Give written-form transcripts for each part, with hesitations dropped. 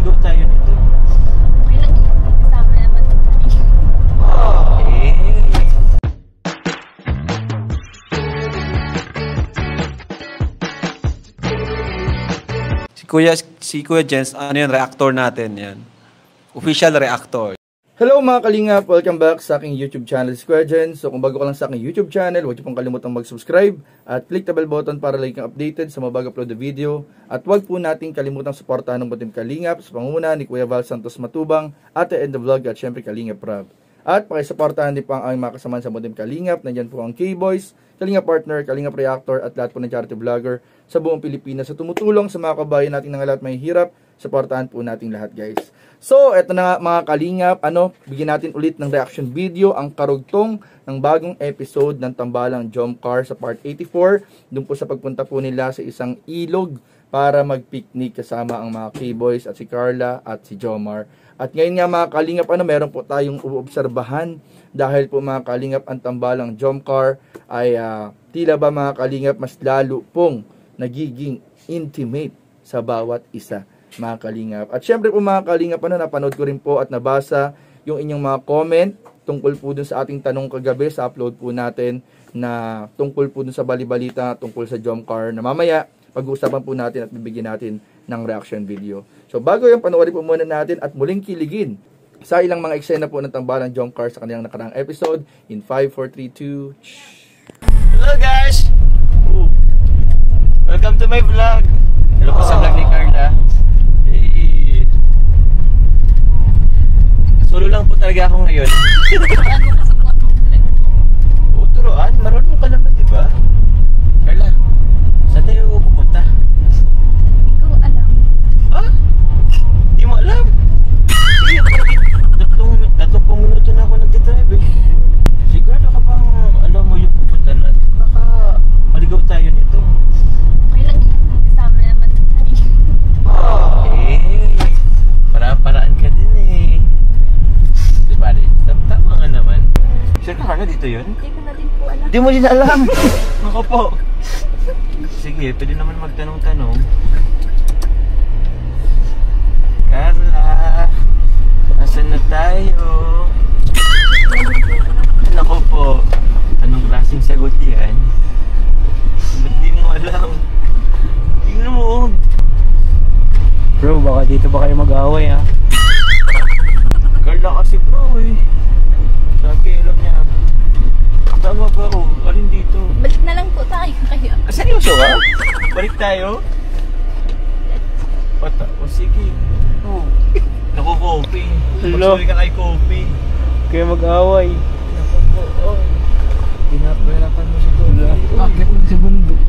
Maligaw tayo nito. Okay lang, kasama naman. Okay. Si Kuya Jens, ano yan, reactor natin yan. Official reactor. Hello mga kalingap! Welcome back sa aking YouTube channel, Kuya Jens. So kung bago ka lang sa aking YouTube channel, huwag niyo pong kalimutang mag-subscribe at click the bell button para lagi kang updated sa mga bago-upload na video. At huwag po nating kalimutang suportahan ng Butim Kalingap sa pangunguna ni Kuya Val Santos Matubang, Ate End the Vlog at syempre Kalingap Rob. At pakisuportahan din po ang aming mga kasamahan sa Butim Kalingap. Nandyan po ang K-Boys, Kalingap Partner, Kalingap Reactor at lahat po ng charity vlogger sa buong Pilipinas sa tumutulong sa mga kabayan natin ng lahat may hirap. Suportahan po natin lahat, guys. So, eto na nga mga kalingap, bigyan natin ulit ng reaction video ang karugtong ng bagong episode ng Tambalang Jump Car sa part 84. Doon po sa pagpunta po nila sa isang ilog para mag-picnic kasama ang mga K-Boys at si Carla at si Jomar. At ngayon nga mga kalingap, meron po tayong uobserbahan dahil po mga kalingap ang Tambalang Jump Car ay tila ba mga kalingap mas lalo pong nagiging intimate sa bawat isa. Mga kalingap. At syempre po mga kalingap, napanood ko rin po at nabasa yung inyong mga comment tungkol po dun sa ating tanong kagabi sa upload po natin na tungkol po dun sa balibalita tungkol sa Jump Car na mamaya pag-uusapan po natin at bibigyan natin ng reaction video. So bago yung panoorin po muna natin at muling kiligin sa ilang mga eksena po ng Tambalang Jump Car sa kanilang nakaraang episode in 5, 4, 3, 2... Hello guys! Welcome to my vlog! Hello po sa vlog ni Carla. Solo lang po talaga ako ngayon. Turuan, marunong ka naman, diba? Carla, saan tayo pupunta? Hindi ko alam. Ha? Di mo alam? Tatlong minuto na ako nagdidrive eh. Sigurado ka bang alam mo yung pupunta natin? Baka maligaw tayo nito. Okay lang, kasama naman. Okay. Para-paraan ka din eh. Diba rin? Tama nga naman. Sure ka Carla, dito yun? Hindi ko na din po alam. Di mo din alam. Ako po. Sige, pwede naman magtanong-tanong. Carla, nasan na tayo? Nako po. Anong klaseng sagot yan? Ba't di mo alam? Tingnan mo. Bro, baka dito ba kayo mag-away ha? Carla kasi bro eh. Sabi, alam niya. Tama ba ako? Alin dito? Balik na lang po tayo kayo. Seryoso ba? Balik tayo? O sige. Naku, coffee. Hello. Magsuwi ka kay coffee. Kayo mag-away. Naku po, pinapahirapan mo si Coffee. Bakit sa bundok?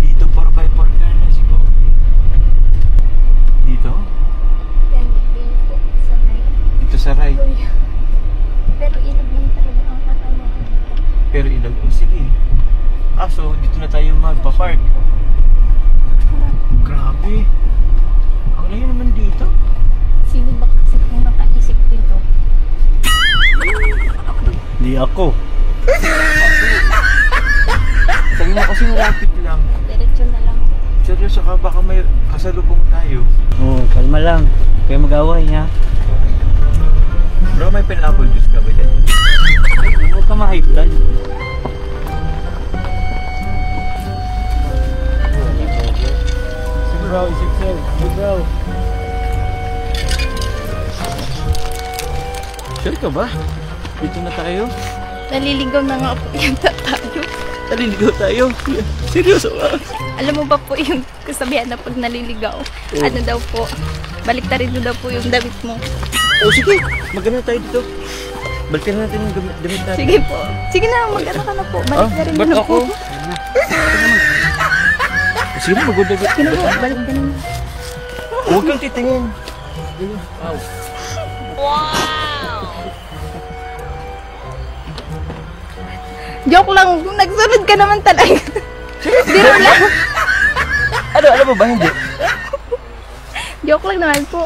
Dito 4x4 ka na si Coffee. Dito? Yan, dito po sa night. Dito sa right. Pero ilag lang talaga ang katama. Pero ilag. O sige. So dito na tayo magpa-park. Grabe. Ang layo naman dito. Sino ba kasi kung nakaisip dito? Di ako. Sabi mo kasi malapit lang. Diretso na lang. Seryoso ka, baka may kasalubong tayo. Kalma lang. Kayo mag-away ha? Bro, may pineapple juice ka ba dyan? Huwag ka ma-hype lang. Sige bro, isip sir. Sige bro. Sure ka ba? Dito na tayo? Naliligaw na nga po yung tayo. Naliligaw tayo? Seryoso ba? Alam mo ba po yung kasabihan na pag naliligaw? Ano daw po? Baliktarin mo daw po yung damit mo. O sige, magana tayo dito. Balikan natin yung damit natin. Sige po. Sige na, mag-ano ka na po. Baliktarin mo ba't na ako? po. Sige na, mag-good Sige na po, baliktarin mo. Huwag kang titingin. Joke lang, nagsunod ka naman talaga. Biro lang. Alam mo ba hindi? Joke lang naman po.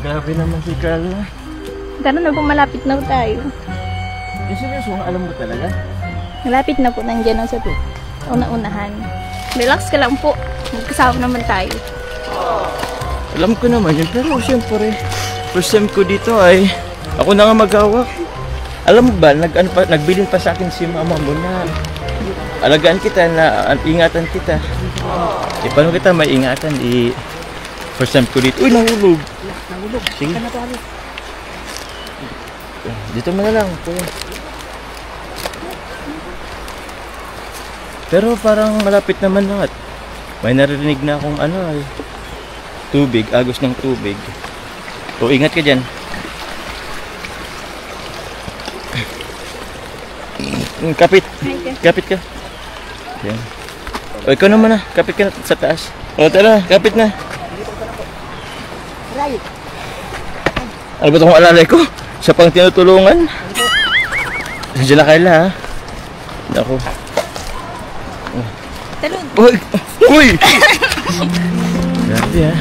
Grabe naman si Carla. Gano'n na po, malapit na po tayo. Seryoso, alam mo talaga? Malapit na po, nandiyan ang sabi. una-unahan. Relax ka lang po. Magkasama naman tayo. Alam ko naman yun, pero siyempre, first time ko dito ay ako na nga mag-hawak. Alam mo ba, nagbilin pa sa akin si mama mo na alagaan kita, na ingatan kita. Paano kita may ingatan? First time ko dito. Uy, nahulog. Sige. Dito mo na lang, kuya. Pero parang malapit naman na at may narinig na akong tubig, agos ng tubig. O, ingat ka dyan. Kapit. Kapit ka. Yan. O, ikaw naman na. Kapit ka na sa taas. O, tara. Kapit na. Ano ba itong alalay ko? Siya pang tinutulungan. Diyan na Carla, ha? Ako. Talon. Uy! Uy! Grabe, ha?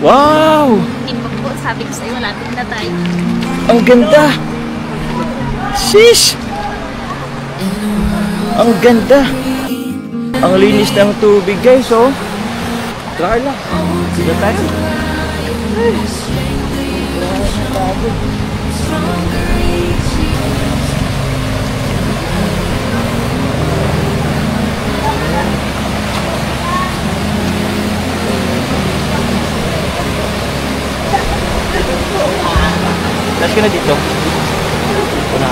Wow! Timbang po, sabi ko sa'yo, malapit na tayo. Ang ganda! Shish! Ang ganda! Ang linis ng tubig, guys, oh! Try lang. Sige tayo. Last ka na dito. Ito na.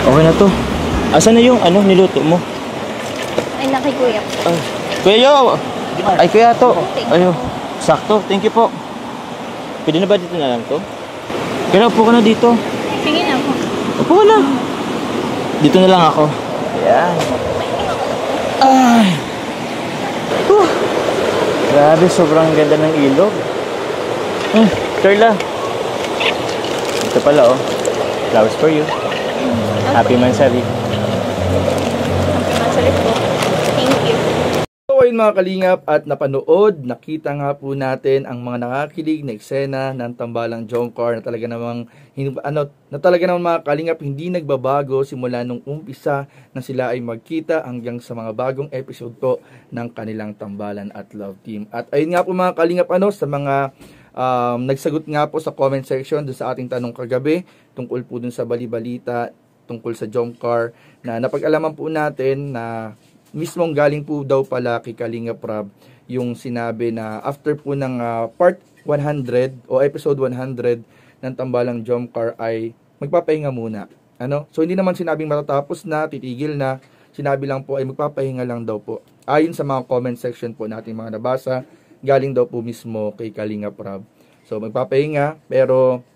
Okay na to. Asan na yung niluto mo? Ay, nakay kuya po. Ay, Kuya Yo! Ay, Kuya to. Ayo, sakto. Thank you po. Pwede na ba dito na lang to? Kaya upo ka na dito. Sige na po. Upo ka na. Dito na lang ako. Ayan. Ay. Grabe, sobrang ganda ng ilog. Carla. Ito pala, oh. Flowers for you. Happy Mansari. Masalit po. Thank you. So ayun mga kalingap, at napanood, nakita nga po natin ang mga nakakilig na eksena ng Tambalang Jomcar na talaga namang mga kalingap hindi nagbabago simula nung umpisa na sila ay magkita hanggang sa mga bagong episode po ng kanilang Tambalan at Love Team. At ayun nga po mga kalingap, sa mga nagsagot nga po sa comment section doon sa ating tanong kagabi tungkol po dun sa balibalita tungkol sa Jomcar, na napag-alaman po natin na mismong galing po daw pala kay Kalinga Prab yung sinabi na after po ng part 100 o episode 100 ng Tambalang Jomcar ay magpapahinga muna. So hindi naman sinabing matatapos na, titigil na, sinabi lang po ay magpapahinga lang daw po. Ayon sa mga comment section po natin mga nabasa, galing daw po mismo kay Kalinga Prab. So magpapahinga, pero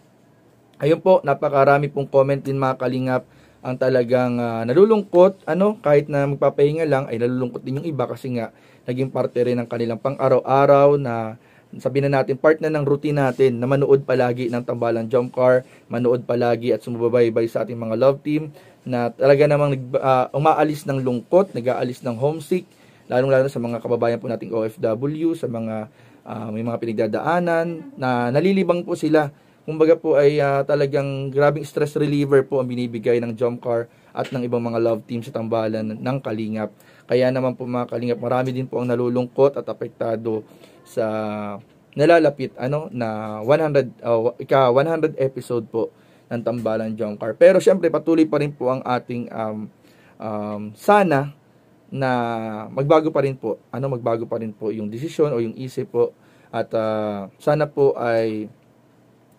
ayun po, napakarami pong comment din mga kalingap ang talagang nalulungkot, kahit na magpapahinga lang ay nalulungkot din yung iba kasi nga naging parte rin ng kanilang pang-araw-araw na sabihin na natin part na ng routine natin na manood palagi ng Tambalang Jomcar, manood palagi at sumubabaybay sa ating mga love team na talaga namang umaalis ng lungkot, nag-aalis ng homesick, lalong-lalo sa mga kababayan po nating OFW, sa mga may mga pinagdadaanan na nalilibang po sila. Kumbaga po ay talagang grabing stress reliever po ang binibigay ng Jomcar at ng ibang mga love team sa Tambalan ng Kalingap. Kaya naman po mga Kalingap, marami din po ang nalulungkot at apektado sa nalalapit na 100 episode po ng Tambalan Jomcar. Pero syempre patuloy pa rin po ang ating sana na magbago pa rin po yung desisyon o yung isip po, at sana po ay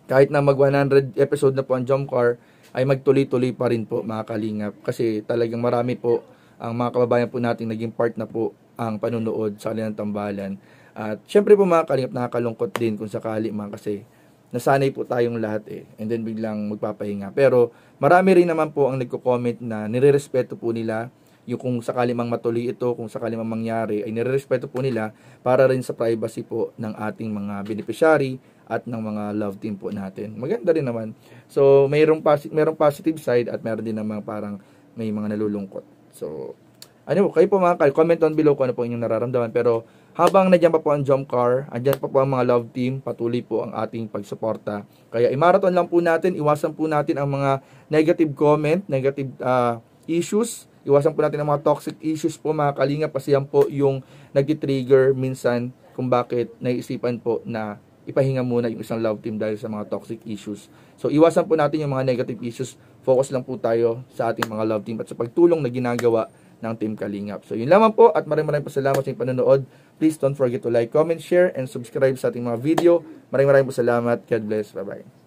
kahit na mag 100 episode na po ang Jomcar ay magtuloy-tuloy pa rin po mga Kalingap, kasi talagang marami po ang mga kababayan po natin naging part na po ang panunood sa kanilang Tambalan. At syempre po mga Kalingap, nakakalungkot din kung sakali kasi nasanay po tayong lahat and then biglang magpapahinga. Pero marami rin naman po ang nagko-comment na nirerespeto po nila yung kung sakali mang matuloy ito, kung sakali mang mangyari, ay nirerespeto po nila para rin sa privacy po ng ating mga beneficiary at ng mga love team po natin. Maganda rin naman. So, mayroong positive side at mayroon din naman parang may mga nalulungkot. So, ano, kayo po mga comment down below kung ano po inyong nararamdaman. Pero habang nandiyan pa po ang jump car, andyan pa po ang mga love team, patuloy po ang ating pagsuporta. Kaya i-marathon lang po natin, iwasan po natin ang mga negative comment, negative issues, iwasan po natin ang mga toxic issues po mga kalingap, kasi yan po yung nag-trigger minsan kung bakit naisipan po na ipahinga muna yung isang love team dahil sa mga toxic issues. So iwasan po natin yung mga negative issues, focus lang po tayo sa ating mga love team at sa pagtulong na ginagawa ng Team Kalingap. So yun lamang po at maraming salamat sa inyong panonood. Please don't forget to like, comment, share, and subscribe sa ating mga video. Maraming po salamat. God bless. Bye-bye.